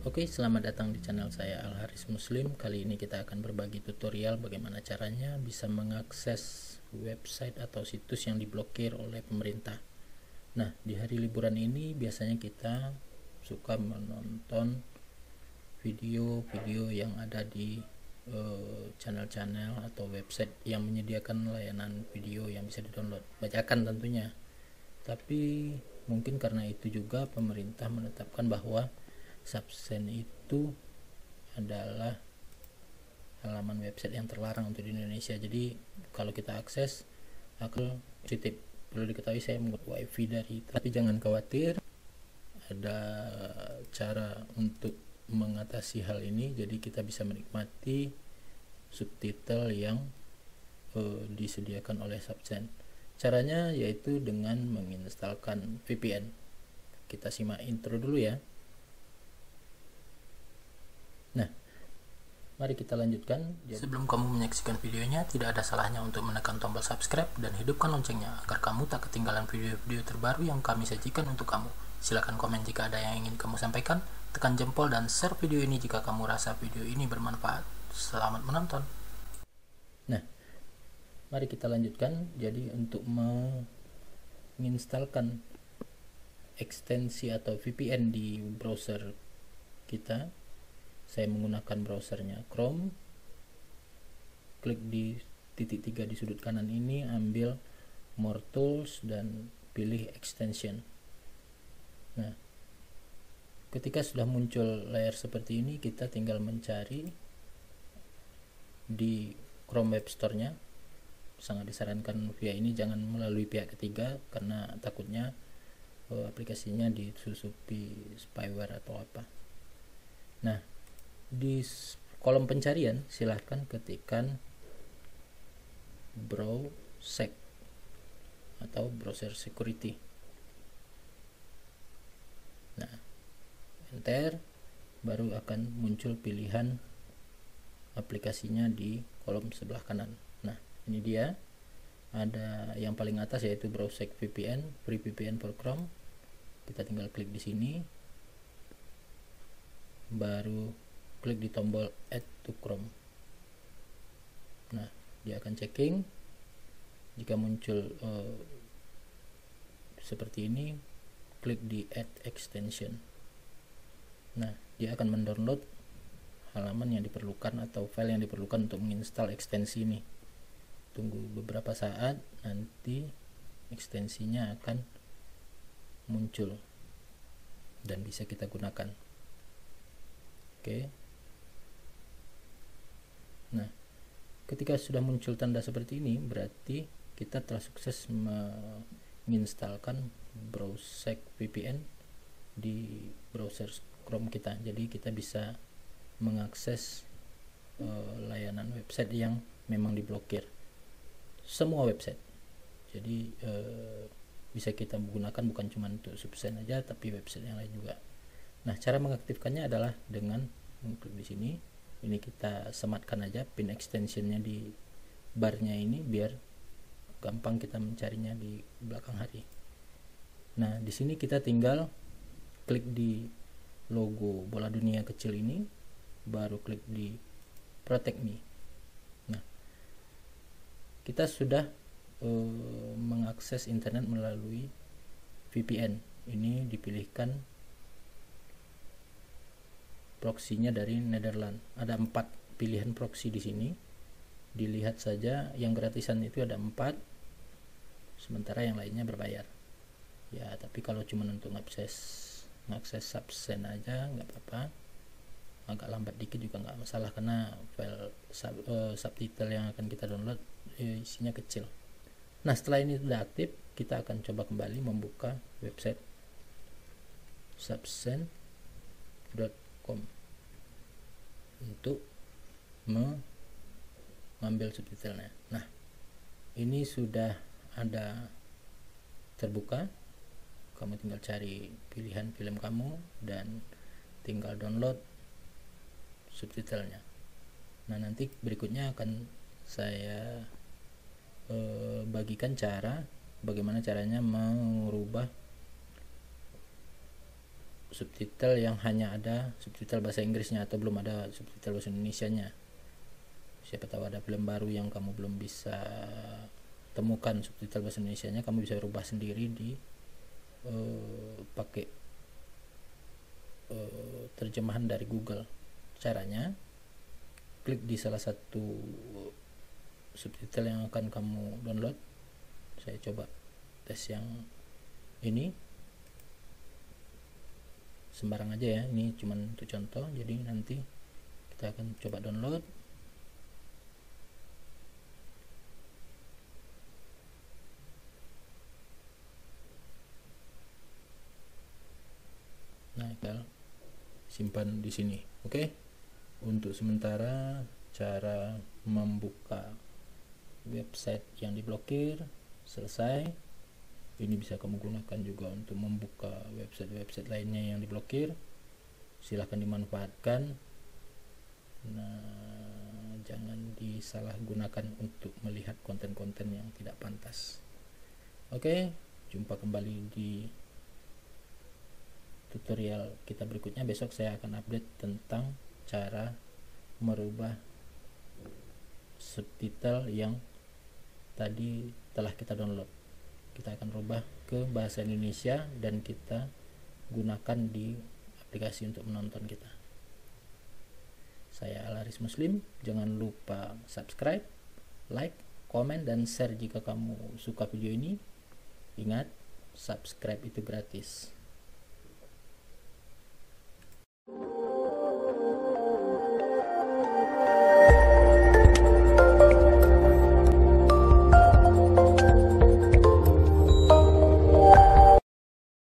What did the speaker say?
Oke, selamat datang di channel saya Al Haris Muslim. Kali ini kita akan berbagi tutorial bagaimana caranya bisa mengakses website atau situs yang diblokir oleh pemerintah. Nah, di hari liburan ini biasanya kita suka menonton video-video yang ada di channel-channel atau website yang menyediakan layanan video yang bisa di-download. Bacakan tentunya. Tapi mungkin karena itu juga pemerintah menetapkan bahwa Subsen itu adalah halaman website yang terlarang untuk di Indonesia. Jadi kalau kita akses akan positif. Perlu diketahui saya menggunakan wifi tapi jangan khawatir, ada cara untuk mengatasi hal ini. Jadi kita bisa menikmati subtitle yang disediakan oleh Subsen. Caranya yaitu dengan menginstalkan VPN. Kita simak intro dulu ya. Nah, mari kita lanjutkan. Sebelum kamu menyaksikan videonya, tidak ada salahnya untuk menekan tombol subscribe dan hidupkan loncengnya agar kamu tak ketinggalan video-video terbaru yang kami sajikan untuk kamu. Silakan komen jika ada yang ingin kamu sampaikan, tekan jempol dan share video ini jika kamu rasa video ini bermanfaat. Selamat menonton. Nah, mari kita lanjutkan. Jadi untuk menginstalkan ekstensi atau VPN di browser kita, saya menggunakan browsernya Chrome. Klik di titik 3 di sudut kanan ini, ambil More Tools dan pilih Extension. Nah, ketika sudah muncul layar seperti ini, kita tinggal mencari di Chrome Web Store-nya. Sangat disarankan via ini, jangan melalui pihak ketiga karena takutnya aplikasinya disusupi spyware atau apa. Nah, di kolom pencarian silahkan ketikkan browsec atau browser security. Nah, enter, baru akan muncul pilihan aplikasinya di kolom sebelah kanan. Nah, ini dia, ada yang paling atas yaitu browsec VPN, free VPN for Chrome. Kita tinggal klik di sini, baru klik di tombol add to Chrome. Nah, dia akan checking. Jika muncul seperti ini, klik di add extension. Nah, dia akan mendownload halaman yang diperlukan atau file yang diperlukan untuk menginstal ekstensi ini. Tunggu beberapa saat, nanti ekstensinya akan muncul dan bisa kita gunakan. Oke. Nah, ketika sudah muncul tanda seperti ini, berarti kita telah sukses menginstalkan browsec VPN di browser Chrome kita. Jadi kita bisa mengakses layanan website yang memang diblokir. Semua website. Jadi bisa kita menggunakan bukan cuma untuk Subsen aja, tapi website yang lain juga. Nah, cara mengaktifkannya adalah dengan mengklik di sini. Ini kita sematkan aja pin extensionnya di barnya ini biar gampang kita mencarinya di belakang hari. Nah, di sini kita tinggal klik di logo bola dunia kecil ini, baru klik di Protect Me. Nah, kita sudah mengakses internet melalui VPN. Ini dipilihkan proxinya dari Netherlands. Ada 4 pilihan proxy di sini. Dilihat saja, yang gratisan itu ada 4, sementara yang lainnya berbayar. Ya, tapi kalau cuma untuk ngakses Subsen aja nggak apa-apa. Agak lambat dikit juga nggak masalah karena file subtitle yang akan kita download isinya kecil. Nah, setelah ini sudah aktif, kita akan coba kembali membuka website subsen.com untuk mengambil subtitlenya. Nah, ini sudah ada terbuka. Kamu tinggal cari pilihan film kamu dan tinggal download subtitlenya. Nah, nanti berikutnya akan saya bagikan bagaimana caranya mengubah subtitle yang hanya ada subtitle bahasa Inggrisnya atau belum ada subtitle bahasa Indonesianya. Siapa tahu ada film baru yang kamu belum bisa temukan subtitle bahasa Indonesianya, kamu bisa rubah sendiri di pakai terjemahan dari Google. Caranya, klik di salah satu subtitle yang akan kamu download. Saya coba tes yang ini, sembarang aja ya, ini cuman untuk contoh. Jadi nanti kita akan coba download. Nah, kita simpan di sini. Oke. Untuk sementara cara membuka website yang diblokir selesai. Ini bisa kamu gunakan juga untuk membuka website-website lainnya yang diblokir. Silahkan dimanfaatkan. Nah, jangan disalahgunakan untuk melihat konten-konten yang tidak pantas. Oke, jumpa kembali di tutorial kita berikutnya. Besok saya akan update tentang cara merubah subtitle yang tadi telah kita download. Kita akan rubah ke bahasa Indonesia dan kita gunakan di aplikasi untuk menonton kita. Saya Al-Haris Muslim. Jangan lupa subscribe, like, komen, dan share jika kamu suka video ini. Ingat, subscribe itu gratis.